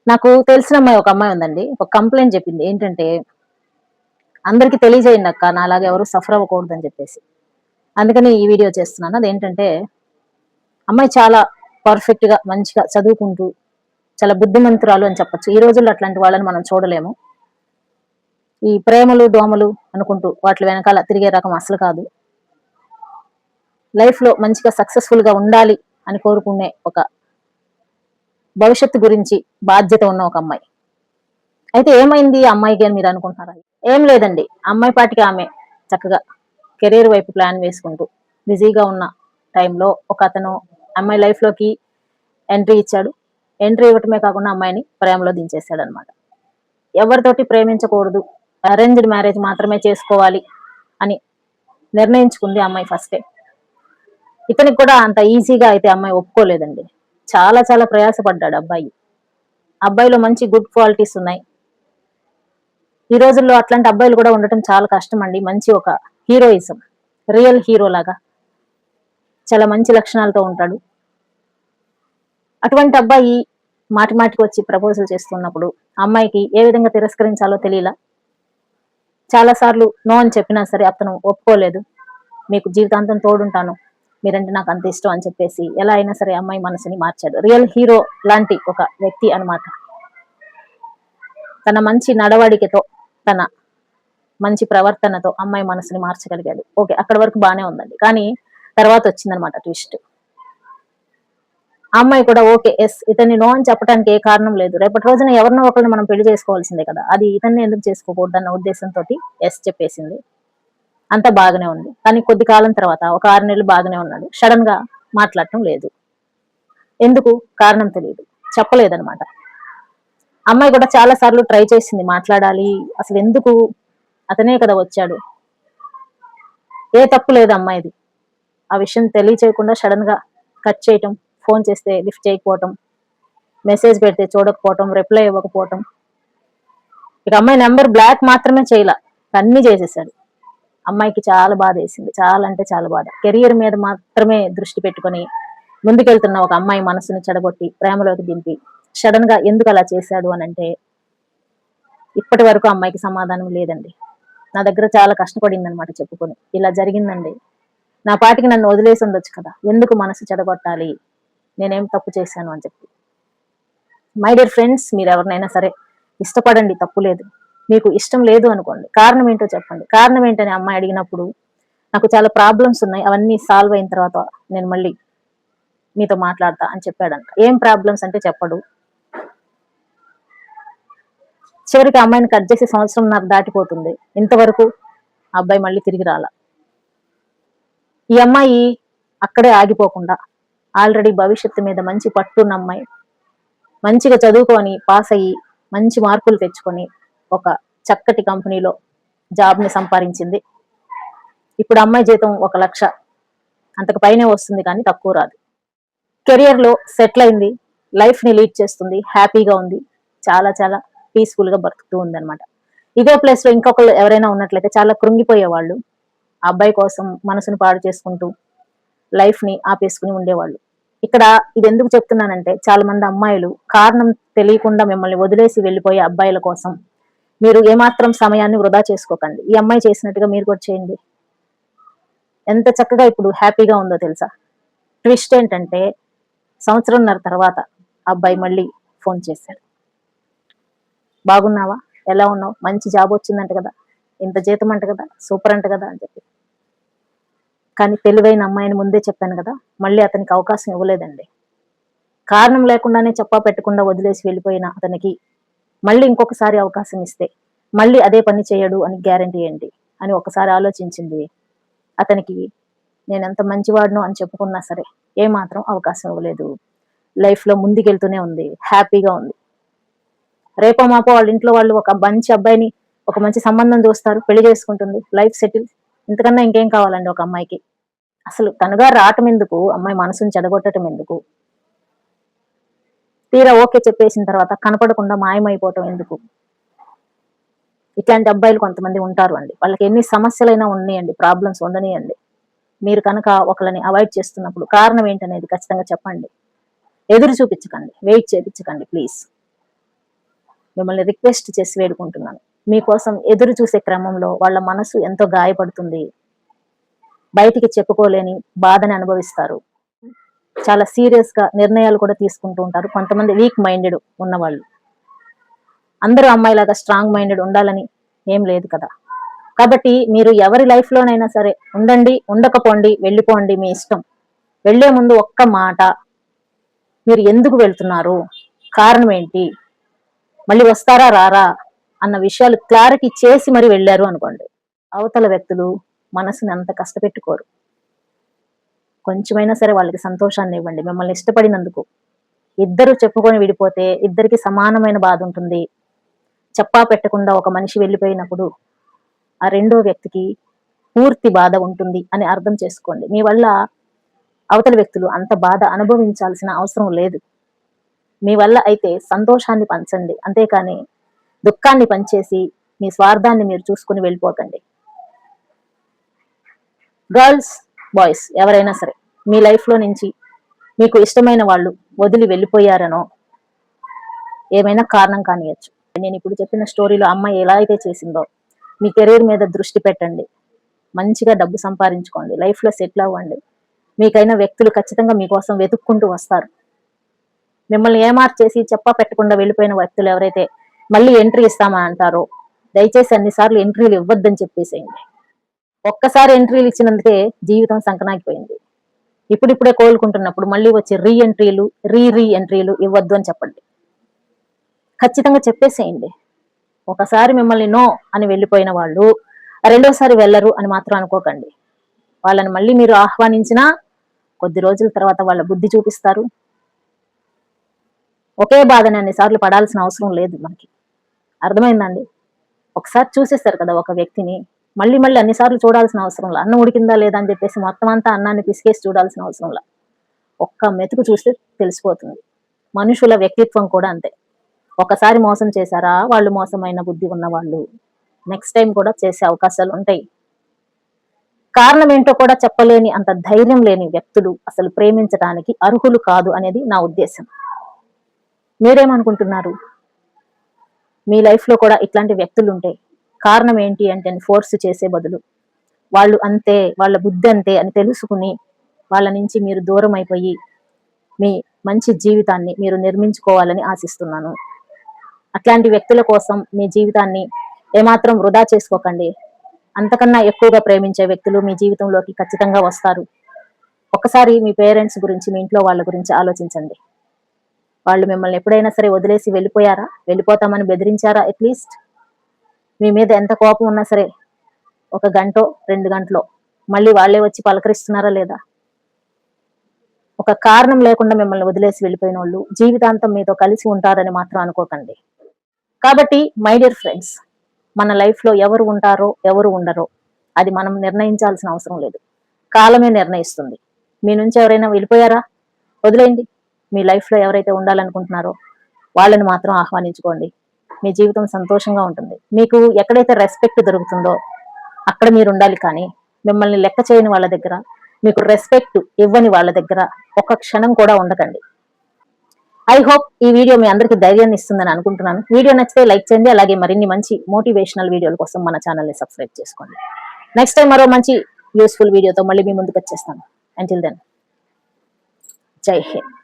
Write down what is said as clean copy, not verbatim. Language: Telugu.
నాకు తెలిసిన అమ్మాయి ఒక అమ్మాయి ఉందండి. ఒక కంప్లెయింట్ చెప్పింది. ఏంటంటే, అందరికి తెలియజేయండి అక్క నాలాగా ఎవరు సఫర్ అవ్వకూడదని చెప్పేసి. అందుకని ఈ వీడియో చేస్తున్నాను. అదేంటంటే, అమ్మాయి చాలా పర్ఫెక్ట్‌గా, మంచిగా చదువుకుంటూ, చాలా బుద్ధిమంతురాలు అని చెప్పొచ్చు. ఈ రోజుల్లో అట్లాంటి వాళ్ళని మనం చూడలేము. ఈ ప్రేమలు, దోమలు అనుకుంటూ వాట్లి వెనకాల తిరిగే రకం అసలు కాదు. లైఫ్‌లో మంచిగా సక్సెస్‌ఫుల్‌గా ఉండాలి అని కోరుకునే ఒక భవిష్యత్తు గురించి బాధ్యత ఉన్న ఒక అమ్మాయి. అయితే ఏమైంది ఆ అమ్మాయికి అని మీరు అనుకుంటున్నారా? ఏం లేదండి. అమ్మాయి పాటికి ఆమె చక్కగా కెరియర్ వైపు ప్లాన్ వేసుకుంటూ బిజీగా ఉన్న టైంలో ఒకతను అమ్మాయి లైఫ్‌లోకి ఎంట్రీ ఇచ్చాడు. ఎంట్రీ ఇవ్వటమే కాకుండా అమ్మాయిని ప్రేమలో దించేసాడనమాట. ఎవరితోటి ప్రేమించకూడదు. అరేంజ్డ్ మ్యారేజ్ మాత్రమే చేసుకోవాలి అని నిర్ణయించుకుంది ఆ అమ్మాయి ఫస్టే. ఇతనికి కూడా అంత ఈజీగా అయితే అమ్మాయి ఒప్పుకోలేదండి. చాలా చాలా ప్రయాసపడ్డాడు అబ్బాయి. అబ్బాయిలో మంచి గుడ్ క్వాలిటీస్ ఉన్నాయి. ఈ రోజుల్లో అట్లాంటి అబ్బాయిలు కూడా ఉండటం చాలా కష్టం అండి. మంచి ఒక హీరోయిజం, రియల్ హీరో లాగా చాలా మంచి లక్షణాలతో ఉంటాడు. అటువంటి అబ్బాయి మాటి మాటికి వచ్చి ప్రపోజల్ చేస్తున్నప్పుడు అమ్మాయికి ఏ విధంగా తిరస్కరించాలో తెలియలా. చాలా సార్లు నో అని చెప్పినా సరే అతను ఒప్పుకోలేదు. మీకు జీవితాంతం తోడుంటాను, మీరంటే నాకు అంత ఇష్టం అని చెప్పేసి ఎలా అయినా సరే అమ్మాయి మనసుని మార్చాడు. రియల్ హీరో లాంటి ఒక వ్యక్తి అనమాట. తన మంచి నడవడికతో, తన మంచి ప్రవర్తనతో అమ్మాయి మనసుని మార్చగలిగాడు. ఓకే, అక్కడి వరకు బానే ఉందండి. కానీ తర్వాత వచ్చిందనమాట ట్విస్ట్. ఆ అమ్మాయి కూడా ఓకే, ఎస్, ఇతన్ని నో అని చెప్పడానికి ఏ కారణం లేదు. రేపటి రోజున ఎవరినో ఒకరిని మనం పెళ్లి చేసుకోవాల్సిందే కదా, అది ఇతన్ని ఎందుకు చేసుకోకూడదు అన్న ఉద్దేశంతో ఎస్ చెప్పేసింది. అంతా బాగానే ఉంది. కానీ కొద్ది కాలం తర్వాత ఒక 6 నెలలు బాగానే ఉన్నాడు. సడన్ గా మాట్లాడటం లేదు. ఎందుకు కారణం తెలియదు, చెప్పలేదనమాట. అమ్మాయి కూడా చాలా సార్లు ట్రై చేసింది మాట్లాడాలి, అసలు ఎందుకు, అతనే కదా వచ్చాడు, ఏ తప్పు లేదు అమ్మాయిది. ఆ విషయం తెలియచేయకుండా సడన్ గా కట్ చేయటం, ఫోన్ చేస్తే లిఫ్ట్ చేయకపోవటం, మెసేజ్ పెడితే చూడకపోవటం, రిప్లై ఇవ్వకపోవటం. ఇక అమ్మాయి నెంబర్ బ్లాక్ మాత్రమే చేయలా, అన్ని చేసేసాడు. అమ్మాయికి చాలా బాధ వేసింది, చాలా అంటే చాలా బాధ. కెరియర్ మీద మాత్రమే దృష్టి పెట్టుకొని ముందుకెళ్తున్న ఒక అమ్మాయి మనసుని చెడగొట్టి ప్రేమలోకి దింపి సడన్ గా ఎందుకు అలా చేశాడు అని అంటే, ఇప్పటి వరకు అమ్మాయికి సమాధానం లేదండి. నా దగ్గర చాలా కష్టపడింది అనమాట చెప్పుకొని, ఇలా జరిగిందండి, నా పాటికి నన్ను వదిలేసి ఉండొచ్చు కదా, ఎందుకు మనసు చెడగొట్టాలి, నేనేం తప్పు చేశాను అని చెప్పి. మై డియర్ ఫ్రెండ్స్, మీరు ఎవరినైనా సరే ఇష్టపడండి, తప్పు లేదు. మీకు ఇష్టం లేదు అనుకోండి, కారణం ఏంటో చెప్పండి. కారణం ఏంటని అమ్మాయి అడిగినప్పుడు నాకు చాలా ప్రాబ్లమ్స్ ఉన్నాయి, అవన్నీ సాల్వ్ అయిన తర్వాత నేను మళ్ళీ మీతో మాట్లాడతా అని చెప్పాడంట. ఏం ప్రాబ్లమ్స్ అంటే చెప్పడు. చివరికి అమ్మాయిని కట్ చేసి సంవత్సరం నాకు దాటిపోతుంది, ఇంతవరకు అబ్బాయి మళ్ళీ తిరిగి రాల. ఈ అమ్మాయి అక్కడే ఆగిపోకుండా ఆల్రెడీ భవిష్యత్తు మీద మంచి పట్టున్న అమ్మాయి, మంచిగా చదువుకొని పాస్ అయ్యి మంచి మార్కులు తెచ్చుకొని ఒక చక్కటి కంపెనీలో జాబ్ ని సంపాదించింది. ఇప్పుడు అమ్మాయి జీతం 1,00,000, అంతకు పైనే వస్తుంది, కానీ తక్కువ రాదు. కెరియర్ లో సెటిల్ అయింది, లైఫ్ ని లీడ్ చేస్తుంది, హ్యాపీగా ఉంది, చాలా చాలా పీస్ఫుల్ గా బతుకుతూ ఉంది అనమాట. ఇదే ప్లేస్ లో ఇంకొకరు ఎవరైనా ఉన్నట్లయితే చాలా కృంగిపోయేవాళ్ళు. ఆ అబ్బాయి కోసం మనసును పాడు చేసుకుంటూ లైఫ్ ని ఆపేసుకుని ఉండేవాళ్ళు. ఇక్కడ ఇది ఎందుకు చెప్తున్నానంటే, చాలా మంది అమ్మాయిలు కారణం తెలియకుండా మిమ్మల్ని వదిలేసి వెళ్ళిపోయే అబ్బాయిల కోసం మీరు ఏమాత్రం సమయాన్ని వృధా చేసుకోకండి. ఈ అమ్మాయి చేసినట్టుగా మీరు కూడా చేయండి. ఎంత చక్కగా ఇప్పుడు హ్యాపీగా ఉందో తెలుసా. ట్విస్ట్ ఏంటంటే, సంవత్సరంన్నర తర్వాత అబ్బాయి మళ్ళీ ఫోన్ చేశాడు. బాగున్నావా, ఎలా ఉన్నావు, మంచి జాబ్ వచ్చిందంట కదా, ఇంత జీతం అంట కదా, సూపర్ అంట కదా అని చెప్పి. కానీ తెలివైన అమ్మాయిని ముందే చెప్పాను కదా, మళ్ళీ అతనికి అవకాశం ఇవ్వలేదండి. కారణం లేకుండానే చెప్పా పెట్టకుండా వదిలేసి వెళ్ళిపోయిన అతనికి మళ్ళీ ఇంకొకసారి అవకాశం ఇస్తే మళ్ళీ అదే పని చేయడు అని గ్యారంటీ ఏంటి అని ఒకసారి ఆలోచించింది. అతనికి నేను ఎంత మంచివాడును అని చెప్పుకున్నా సరే ఏమాత్రం అవకాశం ఇవ్వలేదు. లైఫ్ లో ముందుకెళ్తూనే ఉంది, హ్యాపీగా ఉంది. రేపో మాపో వాళ్ళ ఇంట్లో వాళ్ళు ఒక మంచి అబ్బాయిని, ఒక మంచి సంబంధం చూస్తారు, పెళ్లి చేసుకుంటుంది, లైఫ్ సెటిల్. ఇంతకన్నా ఇంకేం కావాలండి ఒక అమ్మాయికి. అసలు తనుగా రావటం ఎందుకు, అమ్మాయి మనసుని చెడగొట్టడం ఎందుకు, తీరా ఓకే చెప్పేసిన తర్వాత కనపడకుండా మాయమైపోవటం ఎందుకు. ఇట్లాంటి అబ్బాయిలు కొంతమంది ఉంటారు అండి. వాళ్ళకి ఎన్ని సమస్యలైనా ఉన్నాయండి, ప్రాబ్లమ్స్ ఉండనియండి. మీరు కనుక ఒకళ్ళని అవాయిడ్ చేస్తున్నప్పుడు కారణం ఏంటనేది ఖచ్చితంగా చెప్పండి. ఎదురు చూపించకండి, వెయిట్ చేయించకండి ప్లీజ్. మిమ్మల్ని రిక్వెస్ట్ చేసి వేడుకుంటున్నాను. మీకోసం ఎదురు చూసే క్రమంలో వాళ్ళ మనసు ఎంతో గాయపడుతుంది. బయటికి చెప్పుకోలేని బాధని అనుభవిస్తారు. చాలా సీరియస్ గా నిర్ణయాలు కూడా తీసుకుంటూ ఉంటారు. కొంతమంది వీక్ మైండెడ్ ఉన్నవాళ్ళు. అందరూ అమ్మాయిలాగా స్ట్రాంగ్ మైండెడ్ ఉండాలని ఏం లేదు కదా. కాబట్టి మీరు ఎవరి లైఫ్ లోనైనా సరే ఉండండి, ఉండకపోండి, వెళ్ళిపోండి, మీ ఇష్టం. వెళ్లే ముందు ఒక్క మాట, మీరు ఎందుకు వెళ్తున్నారు, కారణం ఏంటి, మళ్ళీ వస్తారా రారా అన్న విషయాలు క్లారిటీ చేసి మరి వెళ్ళారు అనుకోండి, అవతల వ్యక్తులు మనసుని అంత కష్టపెట్టుకోరు. కొంచెమైనా సరే వాళ్ళకి సంతోషాన్ని ఇవ్వండి మిమ్మల్ని ఇష్టపడినందుకు. ఇద్దరు చెప్పుకొని విడిపోతే ఇద్దరికి సమానమైన బాధ ఉంటుంది. చెప్పా పెట్టకుండా ఒక మనిషి వెళ్ళిపోయినప్పుడు ఆ రెండో వ్యక్తికి పూర్తి బాధ ఉంటుంది అని అర్థం చేసుకోండి. మీ వల్ల అవతల వ్యక్తులు అంత బాధ అనుభవించాల్సిన అవసరం లేదు. మీ వల్ల అయితే సంతోషాన్ని పంచండి, అంతేకాని దుఃఖాన్ని పంచేసి మీ స్వార్థాన్ని మీరు చూసుకుని వెళ్ళిపోకండి. గర్ల్స్, బాయ్స్ ఎవరైనా సరే మీ లైఫ్ లో నుంచి మీకు ఇష్టమైన వాళ్ళు వదిలి వెళ్ళిపోయారనో ఏమైనా కారణం కానియచ్చు. నేను ఇప్పుడు చెప్పిన స్టోరీలో అమ్మాయి ఎలా అయితే చేసిందో మీ కెరీర్ మీద దృష్టి పెట్టండి, మంచిగా డబ్బు సంపాదించుకోండి, లైఫ్ లో సెటిల్ అవ్వండి. మీకైనా వ్యక్తులు ఖచ్చితంగా మీకోసం వెతుక్కుంటూ వస్తారు. మిమ్మల్ని ఏమార్చేసి చెప్పా పెట్టకుండా వెళ్ళిపోయిన వ్యక్తులు ఎవరైతే మళ్ళీ ఎంట్రీ ఇస్తామని అంటారో దయచేసి అన్నిసార్లు ఎంట్రీలు ఇవ్వద్దని చెప్పేసేయండి. ఒక్కసారి ఎంట్రీలు ఇచ్చినందుకే జీవితం సంకనాకిపోయింది. ఇప్పుడిప్పుడే కోలుకుంటున్నప్పుడు మళ్ళీ వచ్చే రీ ఎంట్రీలు ఇవ్వద్దు అని చెప్పండి. ఖచ్చితంగా చెప్పేసేయండి. ఒకసారి మిమ్మల్ని నో అని వెళ్ళిపోయిన వాళ్ళు రెండోసారి వెళ్ళరు అని మాత్రం అనుకోకండి. వాళ్ళని మళ్ళీ మీరు ఆహ్వానించినా కొద్ది రోజుల తర్వాత వాళ్ళ బుద్ధి చూపిస్తారు. ఒకే బాధని అన్నిసార్లు పడాల్సిన అవసరం లేదు మనకి. అర్థమైందండి? ఒకసారి చూసేస్తారు కదా ఒక వ్యక్తిని, మళ్ళీ మళ్ళీ అన్నిసార్లు చూడాల్సిన అవసరంలా. అన్నం ఉడికిందా లేదా అని చెప్పేసి మొత్తం అంతా అన్నాన్ని పిసికేసి చూడాల్సిన అవసరంలా. ఒక్క మెతుకు చూస్తే తెలిసిపోతుంది. మనుషుల వ్యక్తిత్వం కూడా అంతే. ఒకసారి మోసం చేశారా వాళ్ళు మోసమైన బుద్ధి ఉన్న వాళ్ళు నెక్స్ట్ టైం కూడా చేసే అవకాశాలు ఉంటాయి. కారణం ఏంటో కూడా చెప్పలేని అంత ధైర్యం లేని వ్యక్తులు అసలు ప్రేమించడానికి అర్హులు కాదు అనేది నా ఉద్దేశం. మీరేమనుకుంటున్నారు? మీ లైఫ్ లో కూడా ఇట్లాంటి వ్యక్తులు ఉంటే కారణం ఏంటి అంటే ఫోర్స్ చేసే బదులు వాళ్ళు అంతే, వాళ్ళ బుద్ధి అంతే అని తెలుసుకుని వాళ్ళ నుంచి మీరు దూరం అయిపోయి మీ మంచి జీవితాన్ని మీరు నిర్మించుకోవాలని ఆశిస్తున్నాను. అట్లాంటి వ్యక్తుల కోసం మీ జీవితాన్ని ఏమాత్రం వృధా చేసుకోకండి. అంతకన్నా ఎక్కువగా ప్రేమించే వ్యక్తులు మీ జీవితంలోకి ఖచ్చితంగా వస్తారు. ఒకసారి మీ పేరెంట్స్ గురించి, మీ ఇంట్లో వాళ్ళ గురించి ఆలోచించండి. వాళ్ళు మిమ్మల్ని ఎప్పుడైనా సరే వదిలేసి వెళ్ళిపోయారా? వెళ్ళిపోతామని బెదిరించారా? అట్లీస్ట్ మీ మీద ఎంత కోపం ఉన్నా సరే ఒక గంటో 2 గంటలో మళ్ళీ వాళ్ళే వచ్చి పలకరిస్తున్నారా లేదా? ఒక కారణం లేకుండా మిమ్మల్ని వదిలేసి వెళ్ళిపోయిన వాళ్ళు జీవితాంతం మీతో కలిసి ఉంటారని మాత్రం అనుకోకండి. కాబట్టి మై డియర్ ఫ్రెండ్స్, మన లైఫ్ లో ఎవరు ఉంటారో ఎవరు ఉండరో అది మనం నిర్ణయించాల్సిన అవసరం లేదు. కాలమే నిర్ణయిస్తుంది. మీ నుంచి ఎవరైనా వెళ్ళిపోయారా? వదిలేయండి. మీ లైఫ్ లో ఎవరైతే ఉండాలనుకుంటున్నారో వాళ్ళని మాత్రం ఆహ్వానించుకోండి. మీ జీవితం సంతోషంగా ఉంటుంది. మీకు ఎక్కడైతే రెస్పెక్ట్ దొరుకుతుందో అక్కడ మీరు ఉండాలి. కానీ మిమ్మల్ని లెక్క చేయని వాళ్ళ దగ్గర, మీకు రెస్పెక్ట్ ఇవ్వని వాళ్ళ దగ్గర ఒక క్షణం కూడా ఉండకండి. ఐ హోప్ ఈ వీడియో మీ అందరికీ ధైర్యాన్ని ఇస్తుందని అనుకుంటున్నాను. వీడియో నచ్చితే లైక్ చేయండి. అలాగే మరిన్ని మంచి మోటివేషనల్ వీడియోల కోసం మన ఛానల్ని సబ్స్క్రైబ్ చేసుకోండి. నెక్స్ట్ టైం మరో మంచి యూస్ఫుల్ వీడియోతో మళ్ళీ మీ ముందుకు వచ్చేస్తాను. అంటిల్ దెన్, జై హింద్.